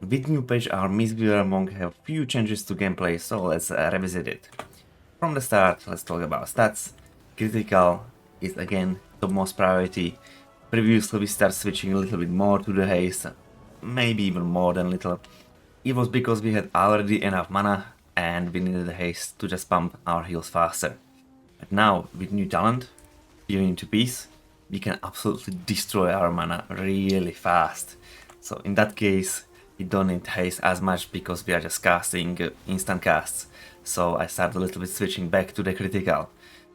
With new patch, our MISTWEAVER Monk have few changes to gameplay, so let's revisit it. From the start, let's talk about stats. Critical is again topmost priority. Previously we start switching a little bit more to the haste, maybe even more than little. It was because we had already enough mana and we needed the haste to just pump our heals faster. But now, with new talent, Peering into Peace, we can absolutely destroy our mana really fast. So in that case, we don't need haste as much because we are just casting instant casts. So I started a little bit switching back to the critical.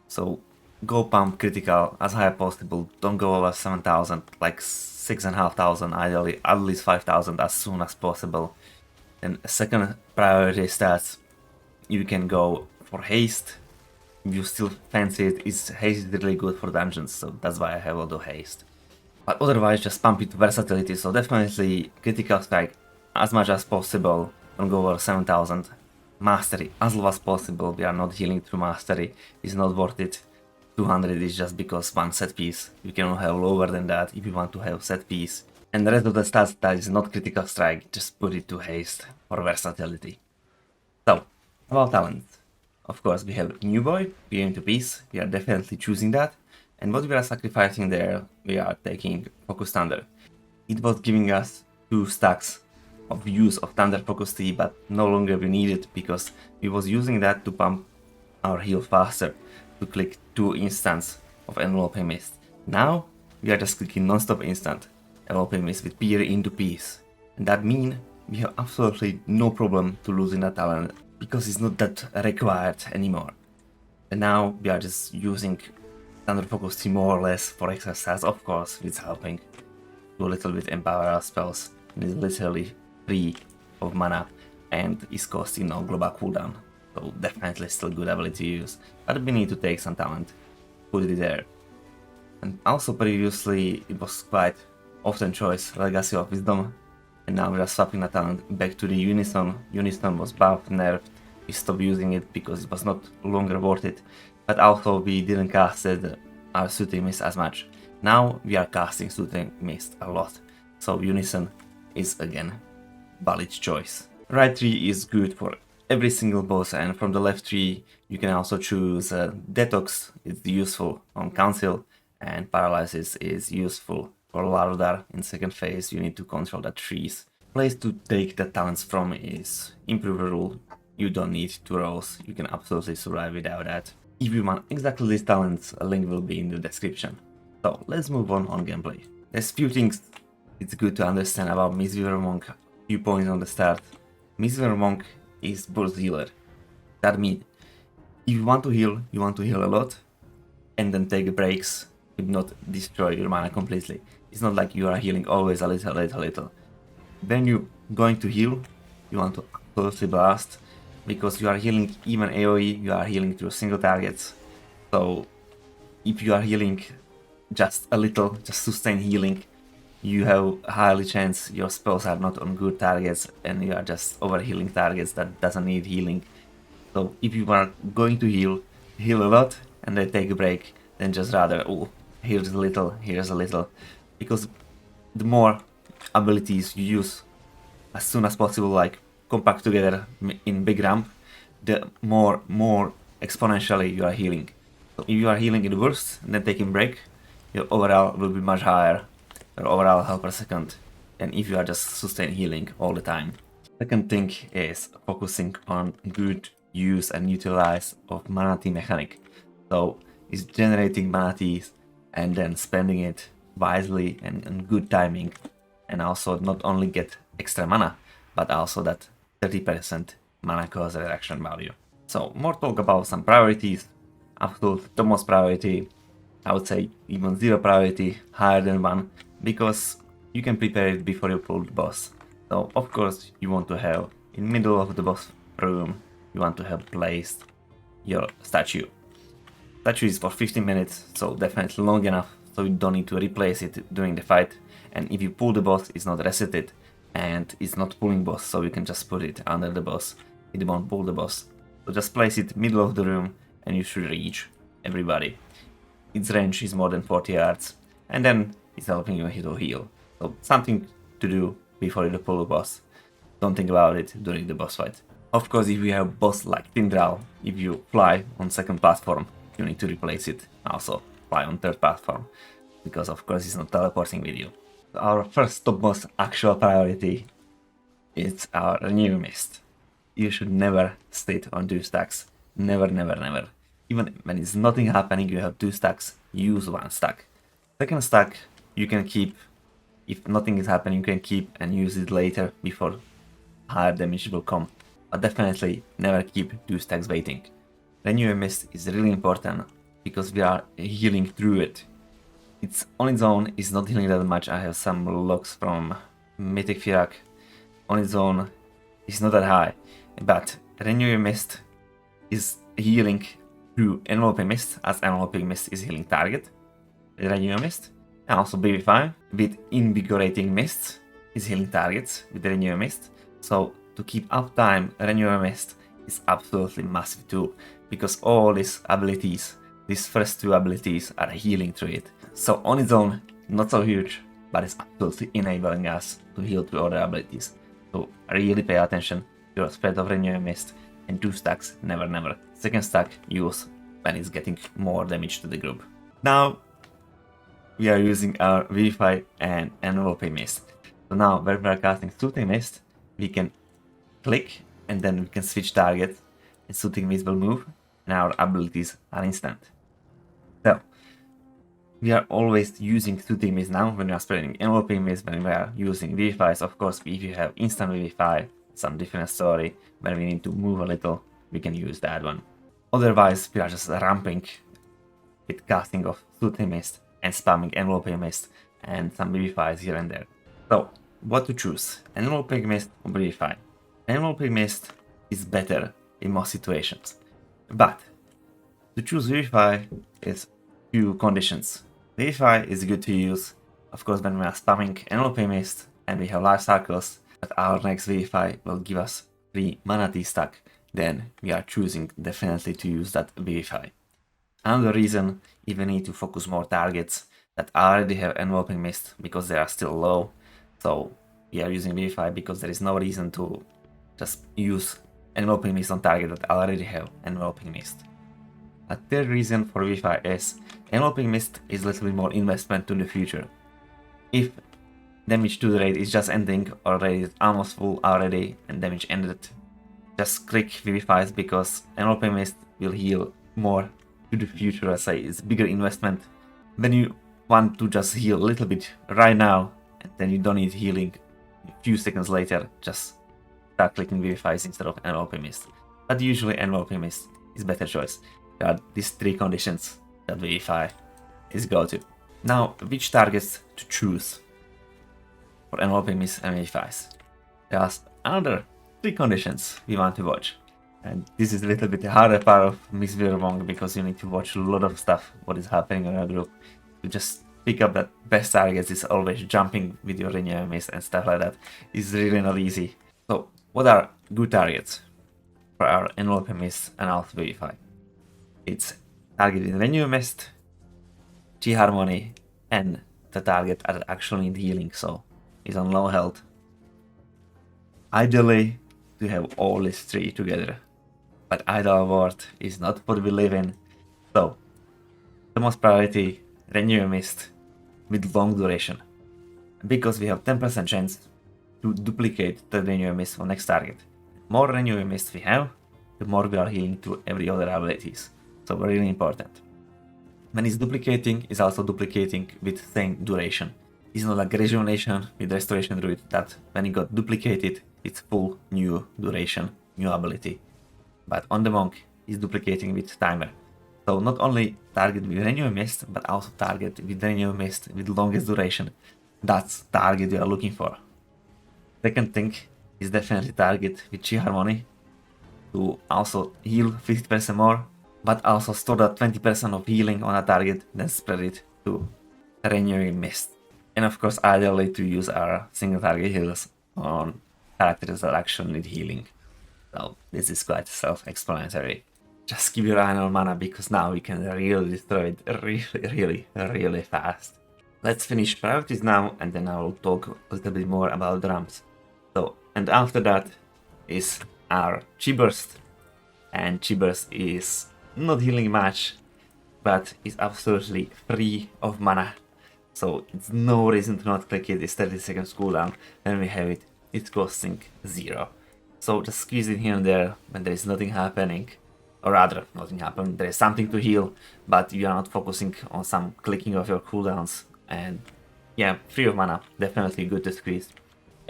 So go pump critical as high as possible, don't go over 7000, like 6500, ideally at least 5000 as soon as possible. And second priority stats, you can go for haste. If you still fancy it, haste is really good for dungeons, so that's why I have a lot of haste. But otherwise just pump it to versatility, so definitely critical strike as much as possible, don't go over 7000. Mastery as low as possible, we are not healing through mastery, it's not worth it. 200 is just because one set piece, you cannot have lower than that if you want to have set piece. And the rest of the stats that is not critical strike, just put it to haste for versatility. So, about talent. Of course, we have New Boy, Peering into Peace, we are definitely choosing that. And what we are sacrificing there, we are taking Focus Thunder. It was giving us 2 stacks of use of Thunder Focus Tea, but no longer we need it because we was using that to pump our heal faster, to click 2 instants of Enveloping Mist. Now, we are just clicking non-stop instant Enveloping Mist with Peer into Peace. And that means we have absolutely no problem to losing that talent because it's not that required anymore. And now we are just using Thunder Focus Tea more or less for exercise, of course, it's helping to a little bit empower our spells. And it's literally free of mana and is costing no global cooldown. So definitely still good ability to use, but we need to take some talent, put it there. And also previously it was quite often choice Legacy of Wisdom, and now we are swapping the talent back to the Unison. Unison was buffed, nerfed, we stopped using it because it was not longer worth it, but also we didn't cast our Soothing Mist as much. Now we are casting Soothing Mist a lot, so Unison is again valid choice. Right tree is good for every single boss, and from the left tree you can also choose Detox, it's useful on Council, and Paralysis is useful for Lardar. In second phase you need to control the trees. Place to take the talents from is Improver Rule, you don't need 2 rolls, you can absolutely survive without that. If you want exactly these talents, a link will be in the description. So let's move on gameplay. There's few things it's good to understand about MISTWEAVER Monk. Few points on the start. MISTWEAVER Monk is burst healer. That means if you want to heal a lot and then take breaks, if not destroy your mana completely. It's not like you are healing always a little. When you're going to heal, you want to absolutely blast, because you are healing even AoE, you are healing through single targets. So if you are healing just a little, just sustain healing, you have highly chance your spells are not on good targets and you are just over healing targets that doesn't need healing. So if you are going to heal a lot and then take a break, then just rather, oh, here's a little, because the more abilities you use as soon as possible, like compact together in big ramp, the more exponentially you are healing. So if you are healing in burst and then taking break, your overall will be much higher, your overall health per second, than if you are just sustain healing all the time. Second thing is focusing on good use and utilize of mana tea mechanic. So it's generating mana teas and then spending it wisely and good timing, and also not only get extra mana, but also that 30% mana cost reduction value. So more talk about some priorities. Absolute topmost priority, I would say even 0 priority, higher than 1, because you can prepare it before you pull the boss. So of course you want to have in middle of the boss room, you want to have placed your statue. Statue is for 15 minutes, so definitely long enough, so you don't need to replace it during the fight. And if you pull the boss, it's not resetted and it's not pulling boss, so you can just put it under the boss, it won't pull the boss. So just place it middle of the room and you should reach everybody. Its range is more than 40 yards, and then it's helping you to heal. So something to do before you pull the boss. don't think about it during the boss fight. Of course, if you have boss like Tindral, if you fly on second platform, you need to replace it. Also fly on third platform, because of course it's not teleporting with you. Our first topmost actual priority is our Renew Mist. You should never sit on 2 stacks. Never, never, never. Even when it's nothing happening, you have 2 stacks, use 1 stack. Second stack you can keep. If nothing is happening, you can keep and use it later before higher damage will come. But definitely never keep 2 stacks waiting. Renew Mist is really important because we are healing through it. It's on its own is not healing that much. I have some logs from Mythic Firak. On its own is not that high, but Renew Mist is healing through Enveloping Mist, as Enveloping Mist is healing target. Renew Mist, and also BB5 with Invigorating Mist is healing targets with the Renew Mist. So to keep uptime, Renew Mist is absolutely massive tool, because all these abilities, these first 2 abilities, are healing through it. So on its own, not so huge, but it's absolutely enabling us to heal through other abilities. So really pay attention to your spread of Renew Mist, and 2 stacks, never never. Second stack use when it's getting more damage to the group. Now we are using our Vivify and Enveloping Mist. So now when we are casting Soothing Mist, we can click and then we can switch target, and Soothing Mist will move, and our abilities are instant. So we are always using Soothing Mist now when we are spreading Enveloping Mist, when we are using Vivify. Of course, if you have instant Vivify, some different story. When we need to move a little, we can use that one. Otherwise, we are just ramping with casting of Soothing Mist and spamming Enveloping Mist and some Vivifys here and there. So, what to choose? Enveloping Mist or Vivify? Enveloping Mist is better in most situations, but to choose Vivify is few conditions. Vivify is good to use, of course, when we are spamming Enveloping Mist and we have life cycles, but our next Vivify will give us 3 mana T stack, then we are choosing definitely to use that Vivify. Another reason, if we need to focus more targets that already have Enveloping Mist because they are still low, so we are using Vivify because there is no reason to just use Enveloping Mist on target that already have Enveloping Mist. A third reason for Vivify is Enveloping Mist is a little bit more investment to the future. If damage to the raid is just ending, or raid is almost full already and damage ended, just click Vivifies, because Enveloping Mist will heal more to the future. I say it's bigger investment. When you want to just heal a little bit right now, and then you don't need healing a few seconds later, just start clicking Vivifies instead of Enveloping Mist. But usually Enveloping Mist is better choice. There are these 3 conditions that Vivify is go-to. Now, which targets to choose for Enveloping Mist and Vivifies? There are another 3 conditions we want to watch. And this is a little bit the harder part of MISTWEAVER, because you need to watch a lot of stuff, what is happening in your group. To just pick up that best targets is always jumping with your Renew Mist and stuff like that. It's really not easy. So, what are good targets for our Enveloping Mist and also Vivify? It's target with Renew Mist, Chi Harmony, and the target that actually need healing, so is on low health. Ideally, to have all these 3 together, but ideal world is not what we live in. So, the most priority, Renew Mist with long duration, because we have 10% chance to duplicate the Renew Mist for next target. The more Renew Mist we have, the more we are healing through every other abilities. So really important. When it's duplicating, it's also duplicating with same duration. It's not like Rejuvenation with Restoration Druid that when it got duplicated, it's full new duration, new ability. But on the Monk, it's duplicating with timer. So not only target with Renew Mist, but also target with Renew Mist with longest duration. That's target we are looking for. Second thing is definitely target with Chi Harmony to also heal 50% more, but also store that 20% of healing on a target, then spread it to Renewing Mist. And of course, ideally to use our single target heals on characters that actually need healing. So this is quite self-explanatory. Just keep your eye on mana, because now we can really destroy it really fast. Let's finish priorities now, and then I will talk a little bit more about drums. So And after that is our Chi Burst. And Chi Burst is not healing much, but is absolutely free of mana. So it's no reason to not click it. It's 30 seconds cooldown. When we have it, it's costing 0. So just squeeze it here and there when there is nothing happening. Or rather, nothing happening. There is something to heal, but you are not focusing on some clicking of your cooldowns. And yeah, free of mana, definitely good to squeeze.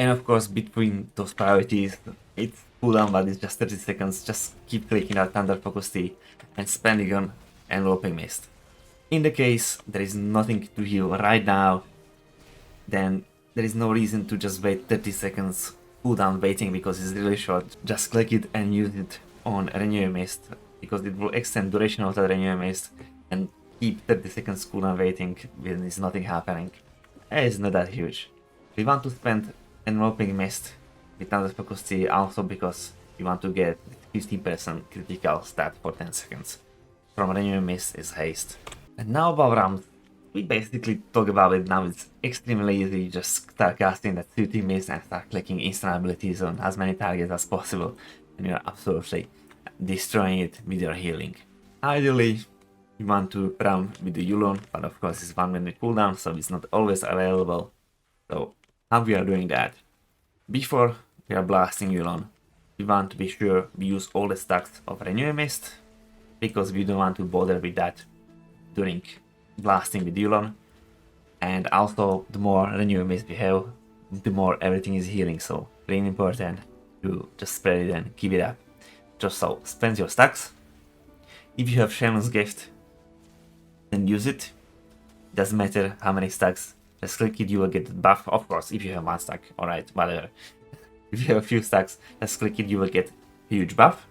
And of course, between those priorities, it's cooldown, but it's just 30 seconds. Just keep clicking that Thunder Focus Tea and spending on Enveloping Mist. In the case there is nothing to heal right now, then there is no reason to just wait 30 seconds cooldown waiting because it's really short. Just click it and use it on Renewing Mist because it will extend duration of that Renewing Mist and keep 30 seconds cooldown waiting when there's nothing happening. And it's not that huge. We want to spend Enveloping Mist with Thunder Focus Tea also because we want to get 15% critical stat for 10 seconds. From Renewing Mist is Haste. And now about rounds, we basically talk about it now. It's extremely easy. You just start casting that Soothing Mist and start clicking instant abilities on as many targets as possible, and you're absolutely destroying it with your healing. Ideally, you want to run with the Yulon, but of course it's 1 minute cooldown, so it's not always available. So how we are doing that? Before we are blasting Yulon, we want to be sure we use all the stacks of Renewing Mist, because we don't want to bother with that during blasting with Yulon. And also, the more Renewing Mist we have, the more everything is healing, so really important to just spread it and keep it up. Just so, spend your stacks. If you have Shaman's Gift, then use it. Doesn't matter how many stacks, just click it, you will get the buff. Of course, if you have 1 stack, alright, whatever. If you have a few stacks, just click it, you will get huge buff.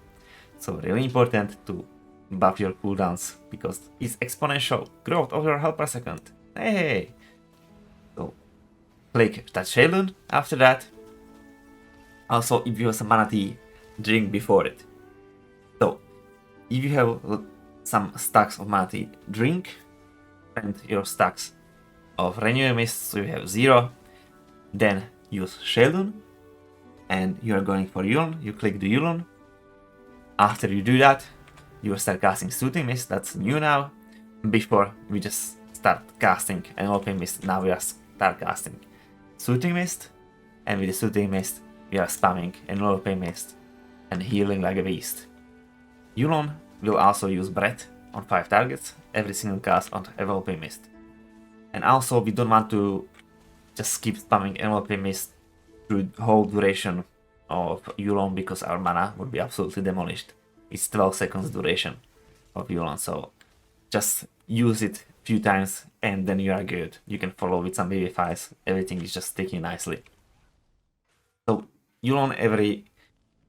So really important to buff your cooldowns because it's exponential growth of your health per second. Hey! So click that Shaylun after that. Also, if you have some mana tea, drink before it. So if you have some stacks of mana tea, drink, and your stacks of Renewing Mist, so you have 0. Then use Shaylun, and you are going for Yulon. You click the Yulon. After you do that, you will start casting Soothing Mist, that's new now. Before we just start casting Enveloping Mist, now we are start casting Soothing Mist, and with the Soothing Mist we are spamming Enveloping Mist and healing like a beast. Yulon will also use Breath on 5 targets, every single cast on Enveloping Mist. And also we don't want to just keep spamming Enveloping Mist through the whole duration of Yulon because our mana would be absolutely demolished. It's 12 seconds duration of Yulon, so just use it a few times and then you are good. You can follow with some BB5s, everything is just sticking nicely. So Yulon every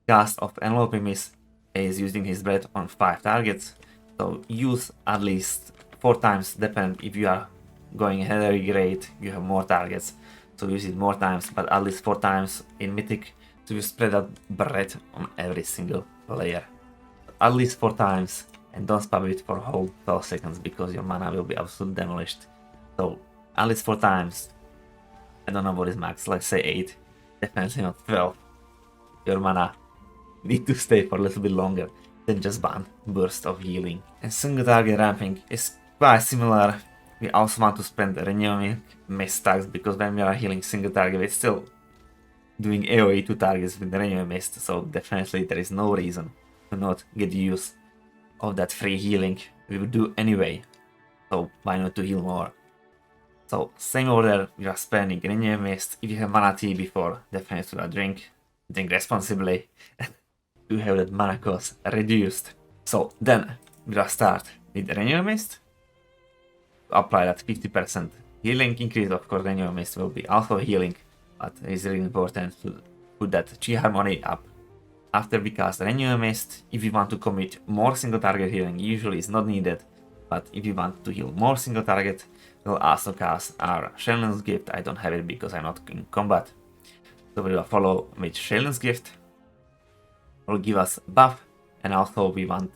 cast of Enveloping Mist is using his breath on 5 targets, so use at least 4 times, depend if you are going heavy grade, you have more targets, so use it more times, but at least 4 times in Mythic, so you spread out breath on every single layer. At least 4 times, and don't spam it for a whole 12 seconds because your mana will be absolutely demolished. So at least 4 times. I don't know what is max, let's say 8, definitely not 12. Your mana need to stay for a little bit longer than just one burst of healing. And single target ramping is quite similar. We also want to spend Renewing Mist stacks because when we are healing single target, it's still doing AoE to targets with Renewing Mist, so definitely there is no reason to not get use of that free healing. We will do anyway, so why not to heal more? So same order, we are spending Renewing Mist. If you have mana tea before, definitely drink responsibly to have that mana cost reduced. So then we will start with Renewing Mist. Apply that 50% healing increase. Of course, Renewing Mist will be also healing, but it's really important to put that Chi Harmony up. After we cast Renewing Mist, if you want to commit more single target healing, usually it's not needed, but if you want to heal more single target, we'll also cast our Shaman's Gift. I don't have it because I'm not in combat, so we will follow with Shaman's Gift. Will give us buff, and also we want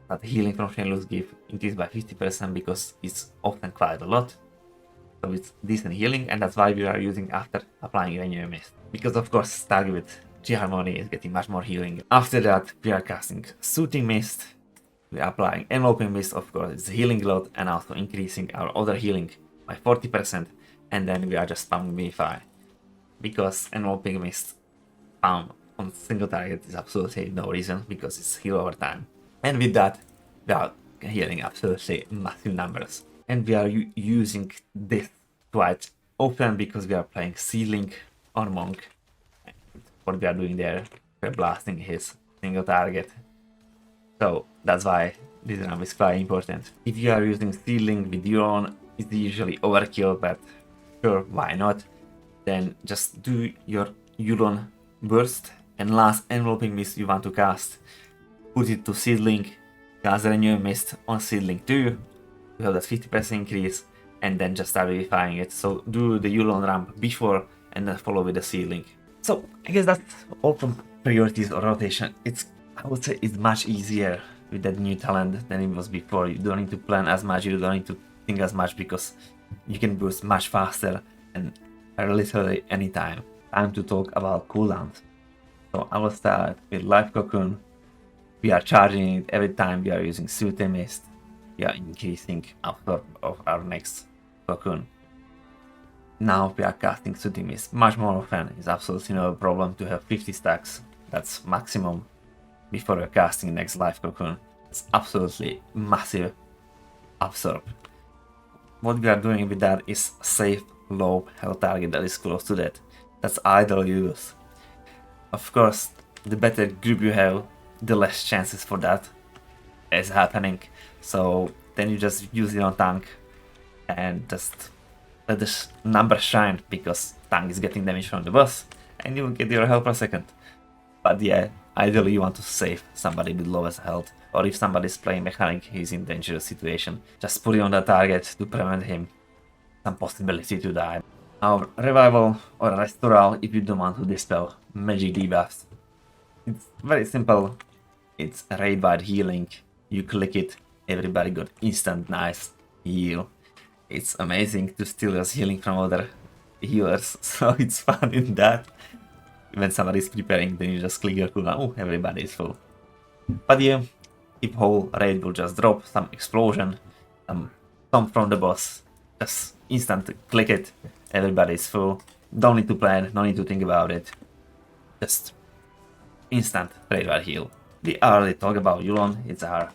that healing from Shaman's Gift increased by 50% because it's often quite a lot. So it's decent healing, and that's why we are using after applying Renew Mist. Because of course, Stag with G-Harmony is getting much more healing. After that, we are casting Soothing Mist. We are applying Enveloping Mist, of course, it's healing a lot, and also increasing our other healing by 40%. And then we are just spamming Vivify. Because Enveloping Mist spam on single target is absolutely no reason, because it's heal over time. And with that, we are healing absolutely massive numbers. And we are using this quite often because we are playing Seedling on Monk. What we are doing there, we're blasting his single target. So that's why this round is quite important. If you are using Seedling with Euron, it's usually overkill, but sure, why not? Then just do your Euron burst, and last Enveloping Mist you want to cast, put it to Seedling, cast Renew Mist on Seedling too, you have that 50% increase, and then just start vivifying it. So do the Euron ramp before and then follow with the Seedling. So I guess that's all from priorities or rotation. I would say it's much easier with that new talent than it was before. You don't need to plan as much, you don't need to think as much, because you can boost much faster and literally anytime. Time to talk about cooldowns. So I will start with Life Cocoon. We are charging it every time we are using Soothing Mist. We are increasing after of our next Cocoon. Now we are casting Soothing Mist much more often. It's absolutely no problem to have 50 stacks. That's maximum before you're casting next Life Cocoon. It's absolutely massive absorb. What we are doing with that is save low health target that is close to that. That's idle use. Of course, the better group you have, the less chances for that is happening. So then you just use it on tank and just let the number shine, because tank is getting damage from the boss and you will get your health per second. But yeah, ideally you want to save somebody with lowest health, or if somebody is playing mechanic, he's in dangerous situation, just put it on the target to prevent him some possibility to die. Now revival or restoral if you don't want to dispel magic debuffs. It's very simple. It's raid wide healing. You click it, everybody got instant nice heal. It's amazing to steal your healing from other healers, so it's fun in that. When somebody is preparing, then you just click your cooldown, oh, everybody is full. But yeah, if whole raid will just drop, some explosion, some from the boss, just instant click it, everybody is full. Don't need to plan, no need to think about it. Just instant raid wide heal. We already talked about Euron, it's our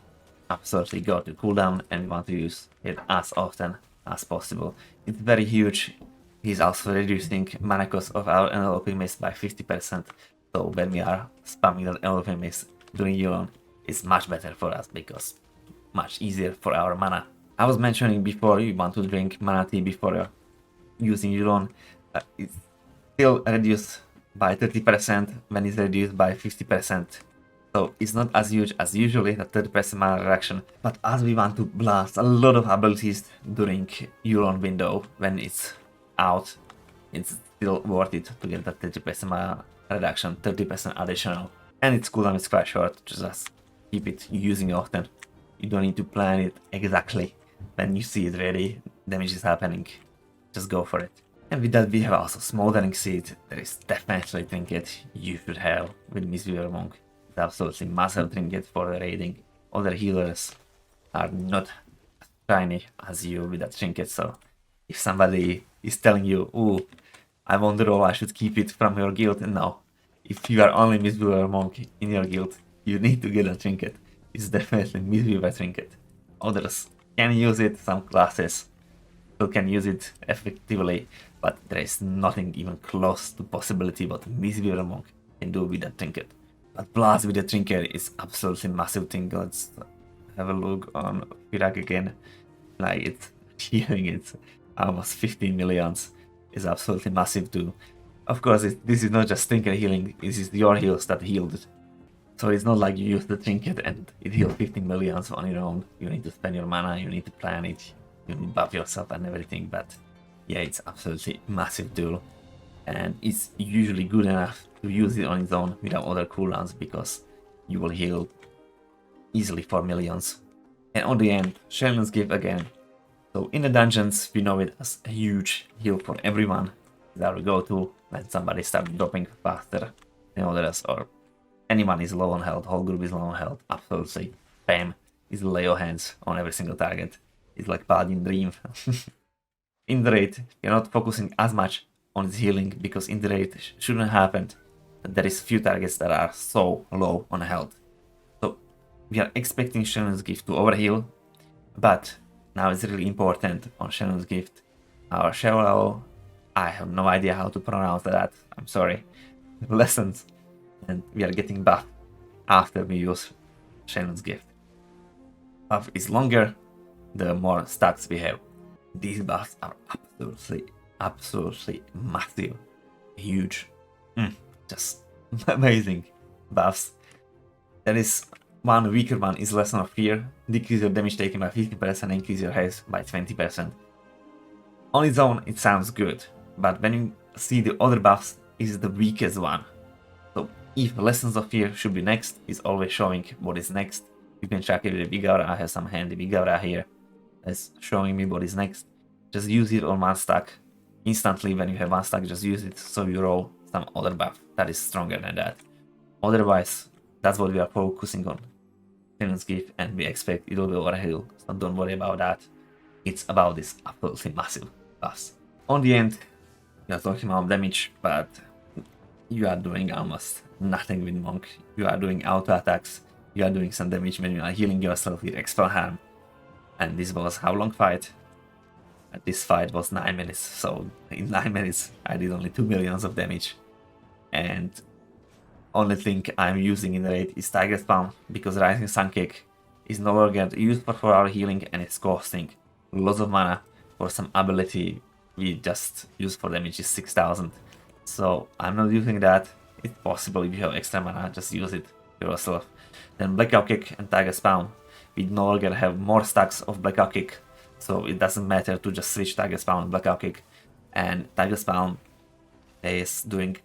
absolutely go-to cooldown, and we want to use it as often as possible. It's very huge. He's also reducing mana cost of our Enveloping Mist by 50%. So when we are spamming that Enveloping Mist during Euron, it's much better for us because much easier for our mana. I was mentioning before, you want to drink mana tea before using Euron. It's still reduced by 30% when it's reduced by 50%. So it's not as huge as usually, the 30% mana reduction, but as we want to blast a lot of abilities during Euron window when it's out, it's still worth it to get that 30% mana reduction, 30% additional. And its cooldown is quite short, just keep it using it often. You don't need to plan it exactly. When you see it ready, damage is happening, just go for it. And with that we have also Smoldering Seed. There is definitely a trinket you should have with MISTWEAVER Monk. It's absolutely massive trinket for the raiding. Other healers are not as shiny as you with that trinket, so if somebody is telling you, oh, I wonder if I should keep it from your guild, no. If you are only MISTWEAVER Monk in your guild, you need to get a trinket. It's definitely MISTWEAVER trinket. Others can use it, some classes still can use it effectively, but there is nothing even close to possibility what MISTWEAVER Monk can do with that trinket. But Blast with the trinket is absolutely massive thing. Let's have a look on Firak again. Like it's healing, it's almost 15 millions. Is absolutely massive too. Of course, this is not just trinket healing, this is your heals that healed it. So it's not like you use the trinket and it heals 15 millions on your own. You need to spend your mana, you need to plan it, you need to buff yourself and everything, but yeah, it's absolutely massive tool. And it's usually good enough to use it on its own without other cooldowns, because you will heal easily 4 millions. And on the end, Sheldon's Gift again. So in the dungeons, we know it as a huge heal for everyone. That we go to when somebody starts dropping faster than others, or anyone is low on health, whole group is low on health, absolutely. Bam, is lay your hands on every single target. It's like Paladin Dream. In the raid, you're not focusing as much on its healing, because in the raid shouldn't happen that there is few targets that are so low on health. So we are expecting Shannon's Gift to overheal, but now it's really important on Shannon's Gift. Our Shell, I have no idea how to pronounce that, I'm sorry. Lessons, and we are getting buff after we use Shannon's Gift. Buff is longer, the more stats we have. These buffs are absolutely massive, huge, just amazing buffs. There is one weaker one, is Lesson of Fear, decrease your damage taken by 50%, increase your health by 20%. On its own it sounds good, but when you see the other buffs, is the weakest one. So if Lessons of Fear should be next, it's always showing what is next. You can check it with the big aura. I have some handy big aura here that's showing me what is next. Just use it on one stack instantly. When you have one stack, just use it so you roll some other buff that is stronger than that. Otherwise, that's what we are focusing on. Shannon's Gift, and we expect it will be overheal, so don't worry about that. It's about this absolutely massive buffs. On the end, we are talking about damage, but you are doing almost nothing with Monk. You are doing auto attacks, you are doing some damage when you are healing yourself with extra harm. And this was how long fight? This fight was 9 minutes, so in 9 minutes I did only 2 million of damage. And only thing I'm using in the raid is Tiger Spawn, because Rising Sun Kick is no longer used for 4-hour healing and it's costing lots of mana for some ability we just use for damage is 6000. So I'm not using that. It's possible if you have extra mana, just use it yourself. Then Blackout Kick and Tiger Spawn, we no longer have more stacks of Blackout Kick, so it doesn't matter to just switch Tiger Spawn and Blackout Kick. And Tiger Spawn is doing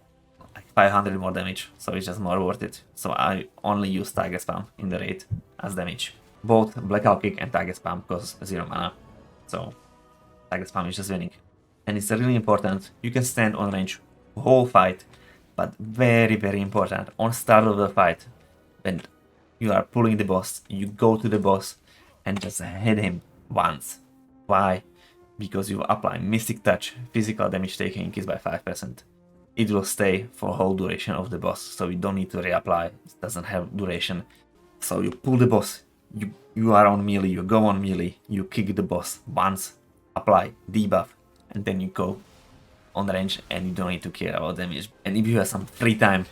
like 500 more damage, so it's just more worth it. So I only use Tiger Spawn in the raid as damage. Both Blackout Kick and Tiger Spawn cost 0 mana, so Tiger Spawn is just winning. And it's really important, you can stand on range whole fight, but very important, on start of the fight, when you are pulling the boss, you go to the boss and just hit him once. Why? Because you apply Mystic Touch, physical damage taken increased by 5%. It will stay for whole duration of the boss, so you don't need to reapply, it doesn't have duration. So you pull the boss, you are on melee, you go on melee, you kick the boss once, apply debuff, and then you go on range and you don't need to care about damage. And if you have some free time,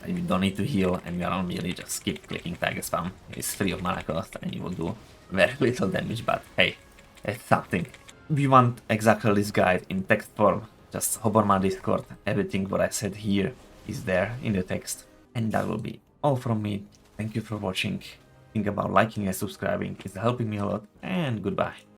you don't need to heal and you are on melee, just keep clicking Tiger Spawn. It's free of mana cost and you will do very little damage, but hey, it's something. If you want exactly this guide in text form, just hop on my Discord. Everything what I said here is there in the text. And that will be all from me. Thank you for watching. Think about liking and subscribing, it's helping me a lot, and goodbye.